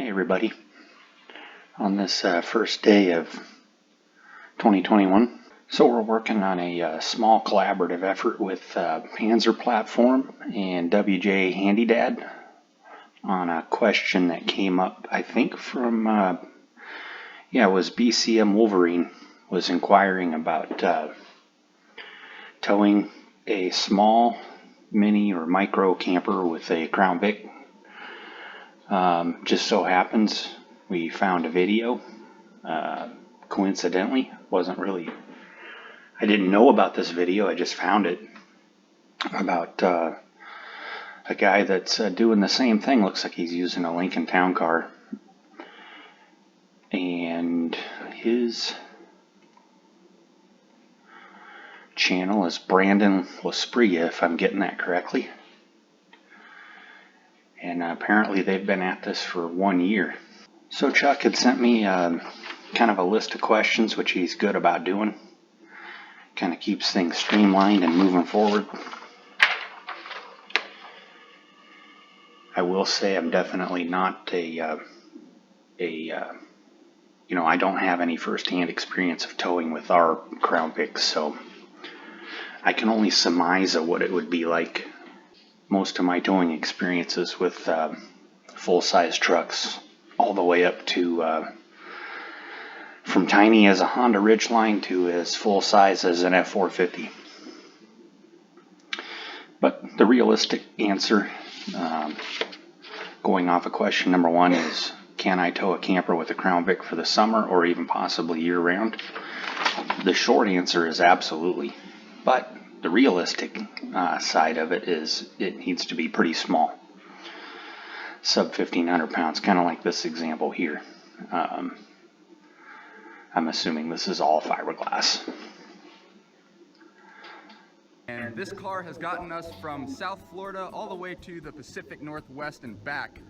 Hey everybody, on this first day of 2021. So we're working on a small collaborative effort with Panzer Platform and WJ Handy Dad on a question that came up, I think from, it was BCM Wolverine was inquiring about towing a small mini or micro camper with a Crown Vic. Just so happens we found a video, coincidentally, I didn't know about this video, I just found it, about a guy that's doing the same thing. Looks like he's using a Lincoln Town Car, and his channel is Brandon Lasprilla, if I'm getting that correctly. And apparently they've been at this for 1 year. So Chuck had sent me kind of a list of questions, which he's good about doing. Kind of keeps things streamlined and moving forward. I will say I'm definitely not I don't have any first-hand experience of towing with our Crown Vic, so I can only surmise what it would be like. Most of my towing experiences with full-size trucks, all the way up to from tiny as a Honda Ridgeline to as full-size as an F450. But the realistic answer, going off of question number one, is can I tow a camper with a Crown Vic for the summer or even possibly year-round? The short answer is absolutely. But the realistic side of it is it needs to be pretty small. Sub 1,500 pounds, kind of like this example here. I'm assuming this is all fiberglass. And this car has gotten us from South Florida all the way to the Pacific Northwest and back.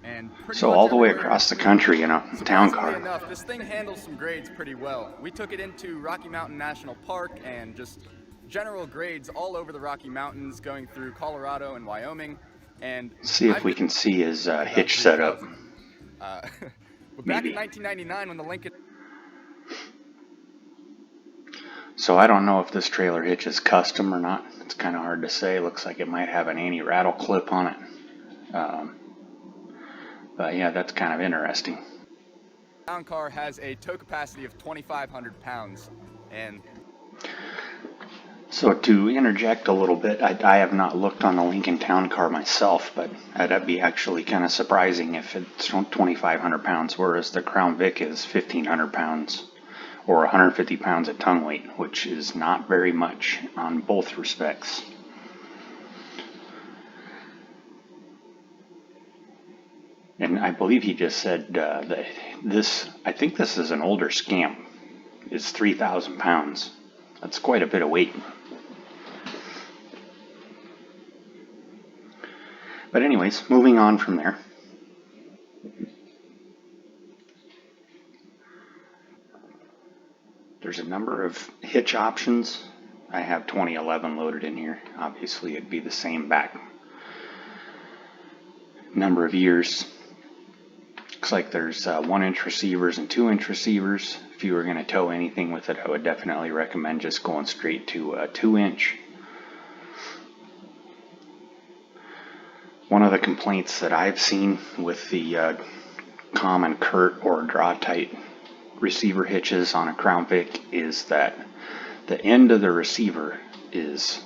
And so all the way across the country in a town car. Enough, this thing handles some grades pretty well. We took it into Rocky Mountain National Park and just general grades all over the Rocky Mountains, going through Colorado and Wyoming. And see if we can see his hitch setup. But back in 1999 when the Lincoln... So I don't know if this trailer hitch is custom or not. It's kind of hard to say. Looks like it might have an anti-rattle clip on it. But yeah, that's kind of interesting. Town car has a tow capacity of 2,500 pounds. And so to interject a little bit, I have not looked on the Lincoln Town Car myself, but that'd be actually kind of surprising if it's 2,500 pounds, whereas the Crown Vic is 1,500 pounds or 150 pounds of tongue weight, which is not very much on both respects. And I believe he just said that I think this is an older Scamp, is 3,000 pounds. That's quite a bit of weight. But anyways, moving on from there. There's a number of hitch options. I have 2011 loaded in here. Obviously it'd be the same back number of years. Looks like there's 1-inch receivers and 2-inch receivers. If you were going to tow anything with it, I would definitely recommend just going straight to a 2-inch. One of the complaints that I've seen with the common Curt or draw tight receiver hitches on a Crown Vic is that the end of the receiver is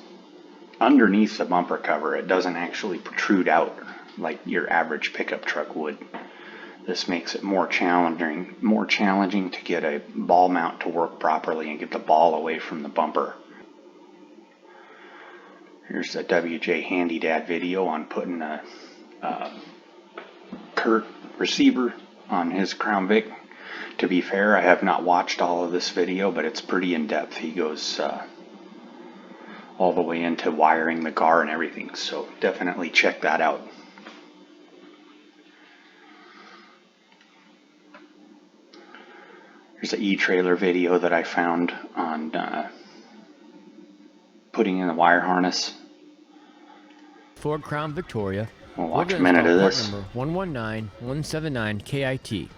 underneath the bumper cover. It doesn't actually protrude out like your average pickup truck would. This makes it more challenging to get a ball mount to work properly and get the ball away from the bumper. Here's a WJ Handy Dad video on putting a Curt receiver on his Crown Vic. To be fair, I have not watched all of this video, but it's pretty in-depth. He goes all the way into wiring the car and everything, so definitely check that out. Here's an e-trailer video that I found on putting in the wire harness. Ford Crown Victoria We'll We're watch a going to minute install of part this. number 119179KIT.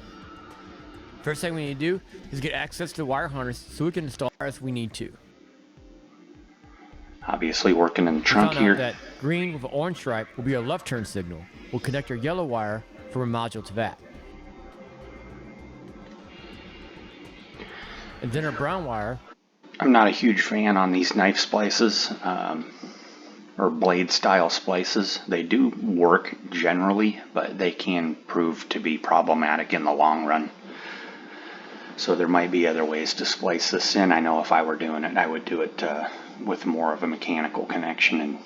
First thing we need to do is get access to the wire harness so we can install wires we need to. Obviously working in the We trunk found here. out that green with an orange stripe will be our left turn signal. We'll connect our yellow wire from a module to that. And then our brown wire. I'm not a huge fan on these knife splices or blade style splices. They do work generally, but they can prove to be problematic in the long run. So there might be other ways to splice this in. I know if I were doing it, I would do it with more of a mechanical connection and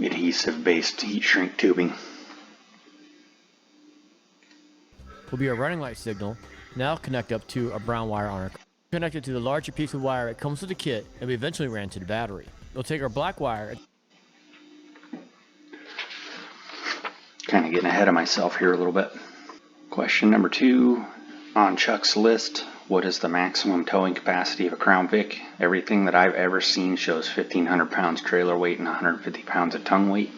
adhesive-based heat shrink tubing. Will be our running light signal. Now connect up to a brown wire on our car. Connect it to the larger piece of wire that comes with the kit, and we eventually ran to the battery. We'll take our black wire. Kind of getting ahead of myself here a little bit. Question number 2 on Chuck's list. What is the maximum towing capacity of a Crown Vic? Everything that I've ever seen shows 1,500 pounds trailer weight and 150 pounds of tongue weight.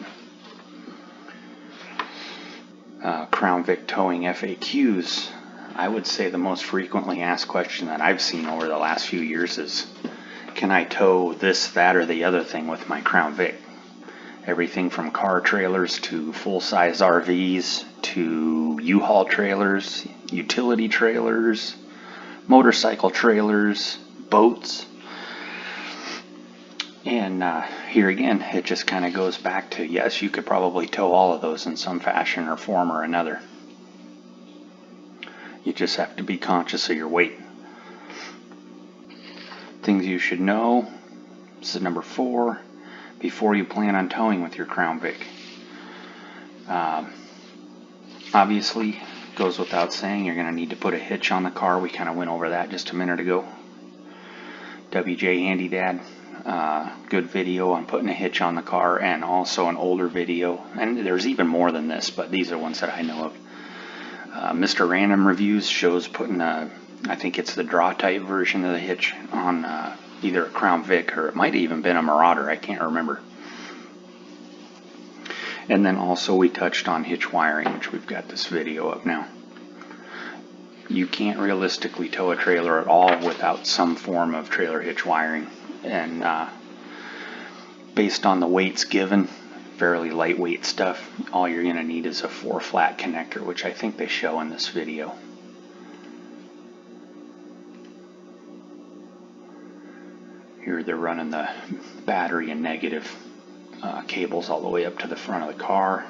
Crown Vic towing FAQs. I would say the most frequently asked question that I've seen over the last few years is, can I tow this, that, or the other thing with my Crown Vic? Everything from car trailers to full-size RVs to U-Haul trailers, utility trailers, motorcycle trailers, boats. And here again, it just kind of goes back to, yes, you could probably tow all of those in some fashion or form or another. You just have to be conscious of your weight. Things you should know. This is number 4. Before you plan on towing with your Crown Vic. Obviously, goes without saying, you're going to need to put a hitch on the car. We kind of went over that just a minute ago. WJ Handy Dad, good video on putting a hitch on the car, and also an older video. And there's even more than this, but these are ones that I know of. Mr. Random Reviews shows putting I think it's the draw type version of the hitch on either a Crown Vic or it might have even been a Marauder, I can't remember. And then also we touched on hitch wiring, which we've got this video of now. You can't realistically tow a trailer at all without some form of trailer hitch wiring. And based on the weights given, fairly lightweight stuff, all you're going to need is a 4-flat connector, which I think they show in this video. Here they're running the battery and negative cables all the way up to the front of the car.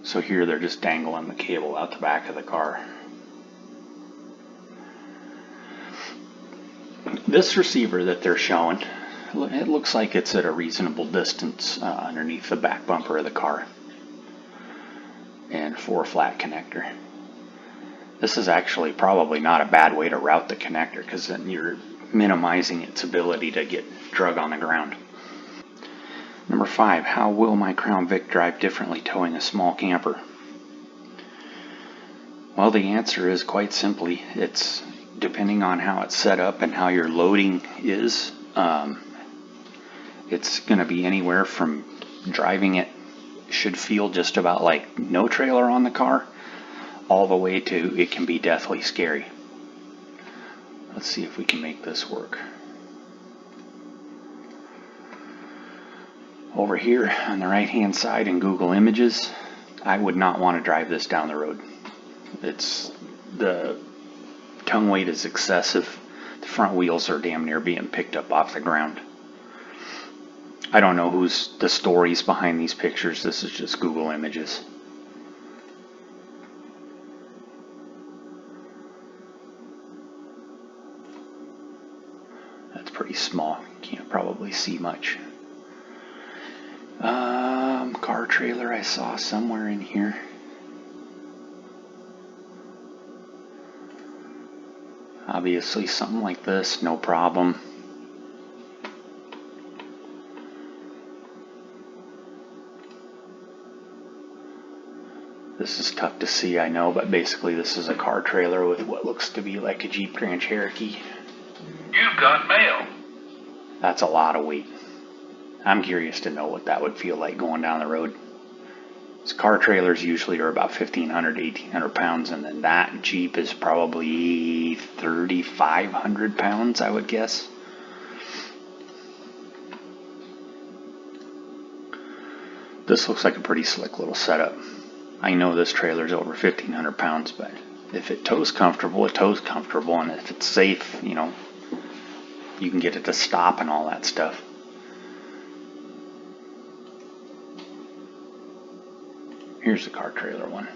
So here they're just dangling the cable out the back of the car. This receiver that they're showing, it looks like it's at a reasonable distance underneath the back bumper of the car. And 4-flat connector. This is actually probably not a bad way to route the connector, because then you're minimizing its ability to get drug on the ground. Number 5, how will my Crown Vic drive differently towing a small camper? Well, the answer is quite simply, it's depending on how it's set up and how your loading is. It's going to be anywhere from driving it should feel just about like no trailer on the car, all the way to it can be deathly scary. Let's see if we can make this work. Over here on the right hand side in Google Images, I would not want to drive this down the road. The tongue weight is excessive. The front wheels are damn near being picked up off the ground. I don't know who's the stories behind these pictures. This is just Google Images. That's pretty small. Can't probably see much. Car trailer I saw somewhere in here. Obviously something like this, no problem. This is tough to see, I know, but basically this is a car trailer with what looks to be like a Jeep Grand Cherokee. You've got mail. That's a lot of weight. I'm curious to know what that would feel like going down the road. These car trailers usually are about 1,500 to 1,800 pounds, and then that Jeep is probably 3,500 pounds, I would guess. This looks like a pretty slick little setup. I know this trailer's over 1,500 pounds, but if it tows comfortable, it tows comfortable, and if it's safe, you know, you can get it to stop and all that stuff. Here's the car trailer one.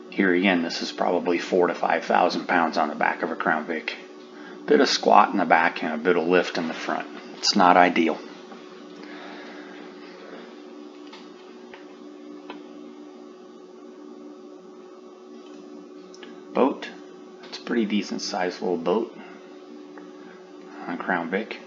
Here again, this is probably 4,000 to 5,000 pounds on the back of a Crown Vic. Bit of squat in the back and a bit of lift in the front. It's not ideal. Boat. It's a pretty decent sized little boat on Crown Vic.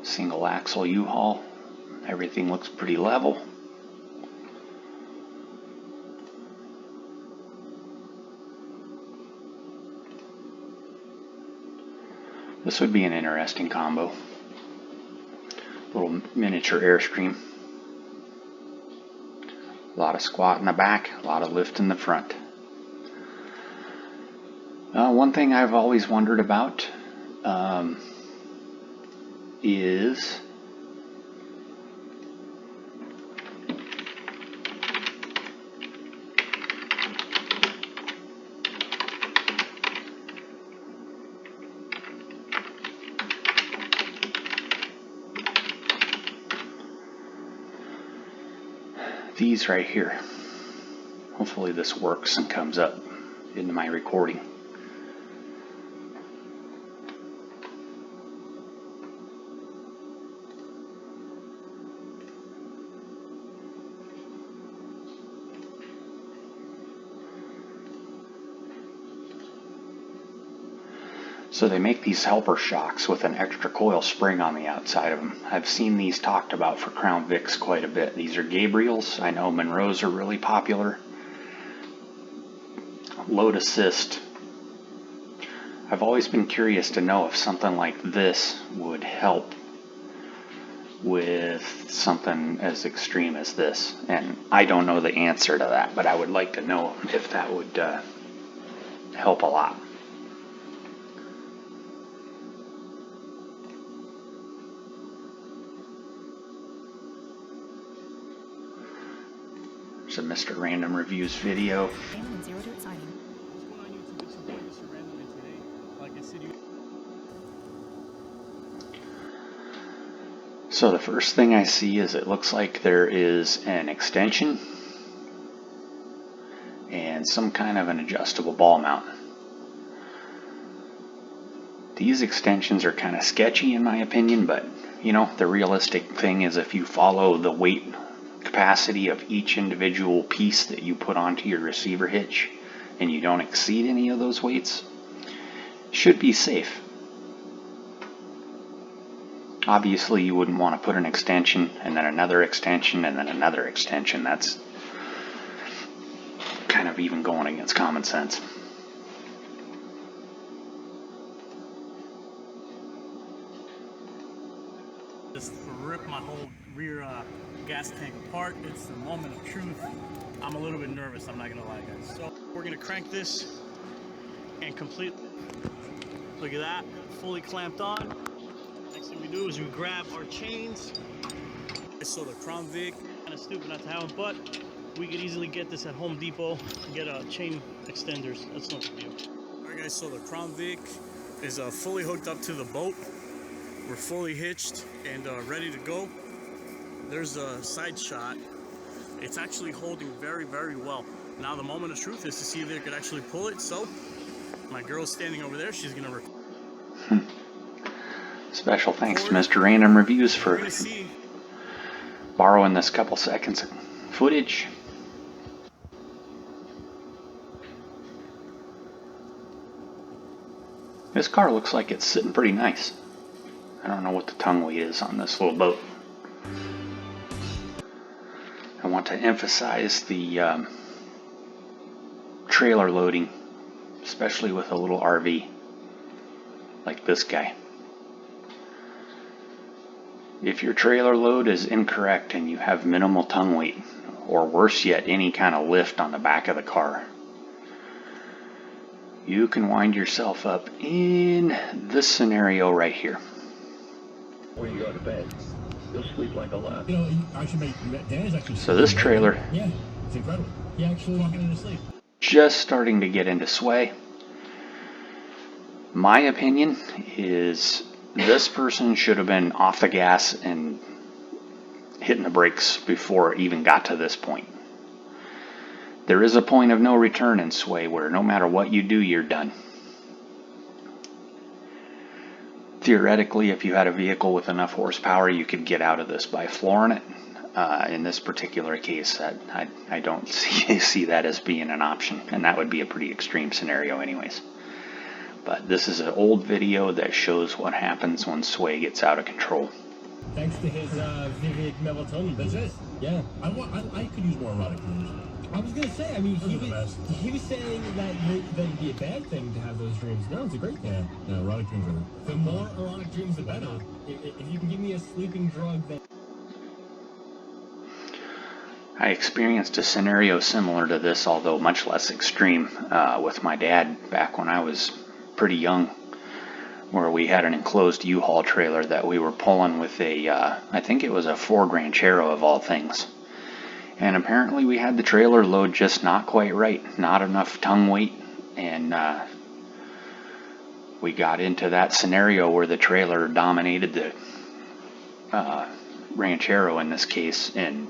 Single axle U-Haul. Everything looks pretty level. This would be an interesting combo. Little miniature Airstream. A lot of squat in the back, a lot of lift in the front. One thing I've always wondered about is these right here. Hopefully this works and comes up into my recording. So they make these helper shocks with an extra coil spring on the outside of them. I've seen these talked about for Crown Vics quite a bit. These are Gabriels. I know Monroes are really popular. Load assist. I've always been curious to know if something like this would help with something as extreme as this. And I don't know the answer to that, but I would like to know if that would help a lot. There's a Mr. Random Reviews video. So the first thing I see is it looks like there is an extension and some kind of an adjustable ball mount. These extensions are kind of sketchy in my opinion, but you know, the realistic thing is if you follow the weight capacity of each individual piece that you put onto your receiver hitch and you don't exceed any of those weights, should be safe. Obviously you wouldn't want to put an extension and then another extension and then another extension. That's kind of even going against common sense. Just rip my whole rear gas tank apart. It's the moment of truth. I'm a little bit nervous, I'm not gonna lie, guys. So we're gonna crank this and complete. Look at that, fully clamped on. Next thing we do is we grab our chains. So the Crown Vic, kind of stupid not to have them, but we could easily get this at Home Depot and get chain extenders. That's not the deal. All right, guys. So the Crown Vic is fully hooked up to the boat. We're fully hitched and ready to go. There's a side shot. It's actually holding very, very well. Now the moment of truth is to see if they could actually pull it. So my girl's standing over there. She's gonna record. Special thanks to Mr. Random Reviews for borrowing this couple seconds of footage. This car looks like it's sitting pretty nice. I don't know what the tongue weight is on this little boat. I want to emphasize the trailer loading, especially with a little RV like this guy. If your trailer load is incorrect and you have minimal tongue weight, or worse yet, any kind of lift on the back of the car, you can wind yourself up in this scenario right here. When you go to bed, you'll sleep like a lot. You know, Dan's actually. So this trailer, yeah, it's incredible. He actually walking into sleep. Just starting to get into sway. My opinion is this person should have been off the gas and hitting the brakes before it even got to this point. There is a point of no return in sway where no matter what you do, you're done. Theoretically, if you had a vehicle with enough horsepower, you could get out of this by flooring it. In this particular case, I don't see that as being an option, and that would be a pretty extreme scenario anyways. But this is an old video that shows what happens when sway gets out of control. Thanks to his vivid melatonin. That's it. Yeah. I could use more erotic dreams. I was gonna say. I mean, he was saying that it'd be a bad thing to have those dreams. No, it's a great thing. Yeah, erotic dreams are. The more erotic dreams, the better. If you can give me a sleeping drug that. I experienced a scenario similar to this, although much less extreme, with my dad back when I was pretty young, where we had an enclosed U-Haul trailer that we were pulling with I think it was a Ford Ranchero of all things. And apparently we had the trailer load just not quite right, not enough tongue weight, and we got into that scenario where the trailer dominated the Ranchero in this case, and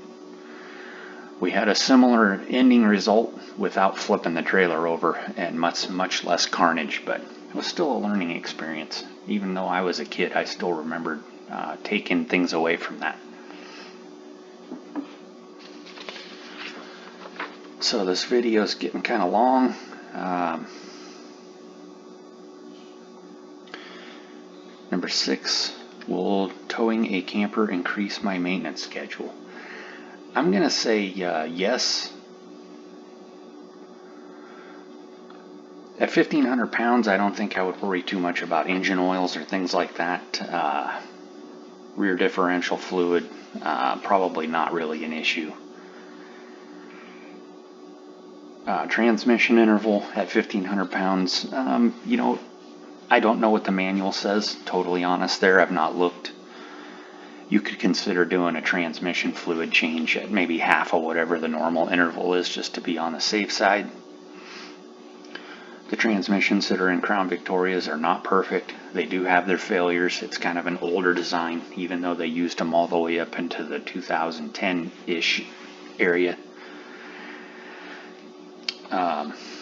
we had a similar ending result without flipping the trailer over and much less carnage, but it was still a learning experience. Even though I was a kid, I still remembered taking things away from that. So this video is getting kind of long. Number 6, will towing a camper increase my maintenance schedule? I'm going to say yes. At 1,500 pounds, I don't think I would worry too much about engine oils or things like that. Rear differential fluid, probably not really an issue. Transmission interval at 1,500 pounds, you know, I don't know what the manual says, totally honest there, I've not looked. You could consider doing a transmission fluid change at maybe half of whatever the normal interval is, just to be on the safe side. The transmissions that are in Crown Victorias are not perfect. They do have their failures. It's kind of an older design, even though they used them all the way up into the 2010-ish area.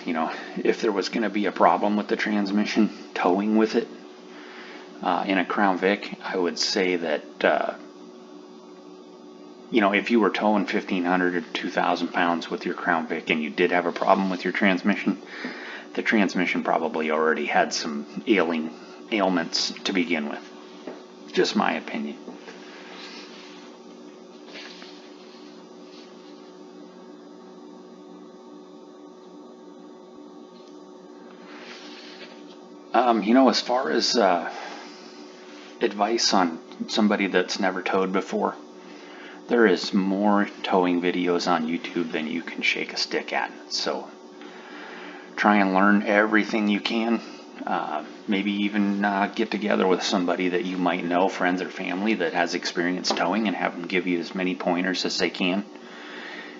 You know, if there was going to be a problem with the transmission, towing with it, in a Crown Vic, I would say that, you know, if you were towing 1,500 or 2,000 pounds with your Crown Vic and you did have a problem with your transmission, the transmission probably already had some ailments to begin with. Just my opinion. You know, as far as advice on somebody that's never towed before, there is more towing videos on YouTube than you can shake a stick at. So try and learn everything you can. Maybe even get together with somebody that you might know, friends or family, that has experience towing, and have them give you as many pointers as they can.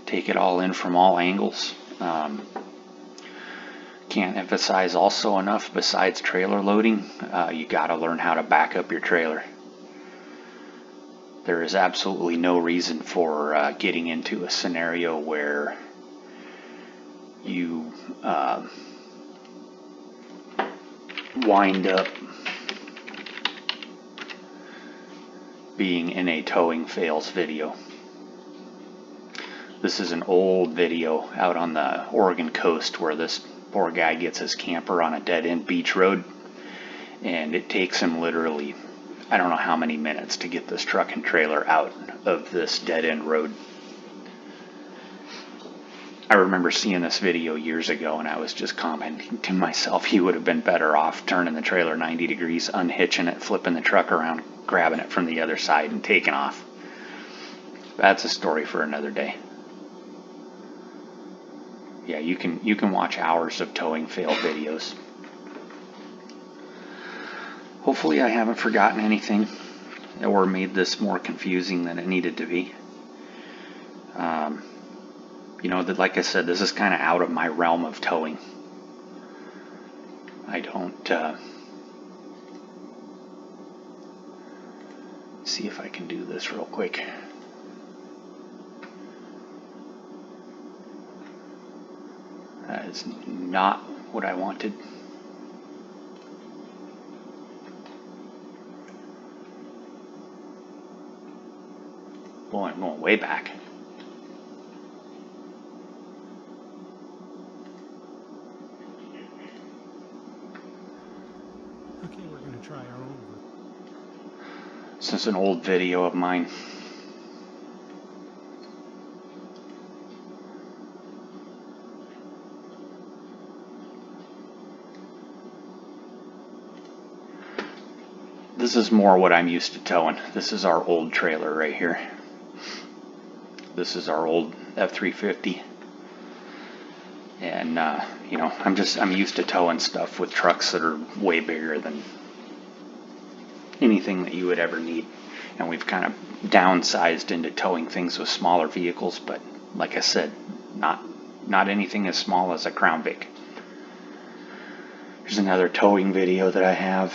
Take it all in from all angles. Can't emphasize also enough, besides trailer loading, you got to learn how to back up your trailer. There is absolutely no reason for getting into a scenario where you wind up being in a towing fails video. This is an old video out on the Oregon coast where this poor guy gets his camper on a dead-end beach road, and it takes him literally I don't know how many minutes to get this truck and trailer out of this dead-end road. I remember seeing this video years ago, and I was just commenting to myself, he would have been better off turning the trailer 90 degrees, unhitching it, flipping the truck around, grabbing it from the other side, and taking off. That's a story for another day. Yeah, you can watch hours of towing fail videos. Hopefully I haven't forgotten anything or made this more confusing than it needed to be. Like I said, this is kind of out of my realm of towing. I don't see if I can do this real quick. That is not what I wanted. Boy, I'm going way back. Okay, we're going to try our own version. This is an old video of mine. This is more what I'm used to towing. This is our old trailer right here. This is our old F-350. And, I'm used to towing stuff with trucks that are way bigger than anything that you would ever need. And we've kind of downsized into towing things with smaller vehicles, but like I said, not anything as small as a Crown Vic. Here's another towing video that I have.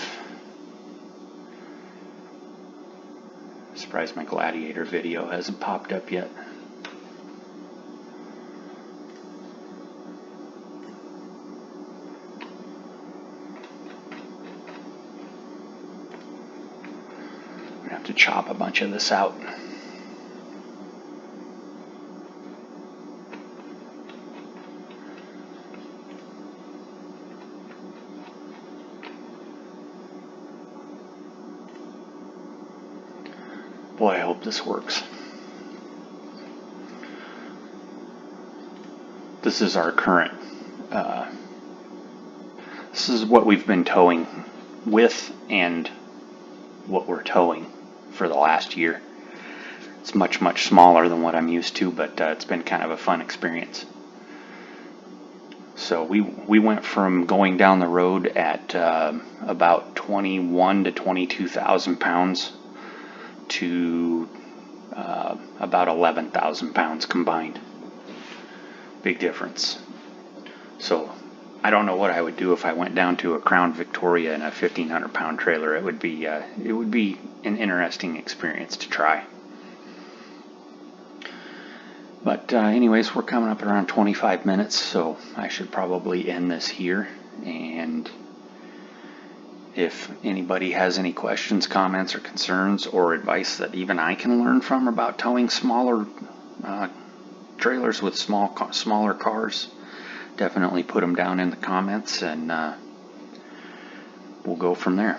Surprised my Gladiator video hasn't popped up yet. I'm gonna have to chop a bunch of this out. Boy, I hope this works. This is our current, this is what we've been towing with and what we're towing for the last year. It's much, much smaller than what I'm used to, but it's been kind of a fun experience. So we went from going down the road at about 21 to 22,000 pounds to about 11,000 pounds combined. Big difference. So I don't know what I would do if I went down to a Crown Victoria in a 1,500 pound trailer. It would be an interesting experience to try. But anyways, we're coming up around 25 minutes, so I should probably end this here. And if anybody has any questions, comments, or concerns, or advice that even I can learn from about towing smaller trailers with smaller cars, definitely put them down in the comments, and we'll go from there.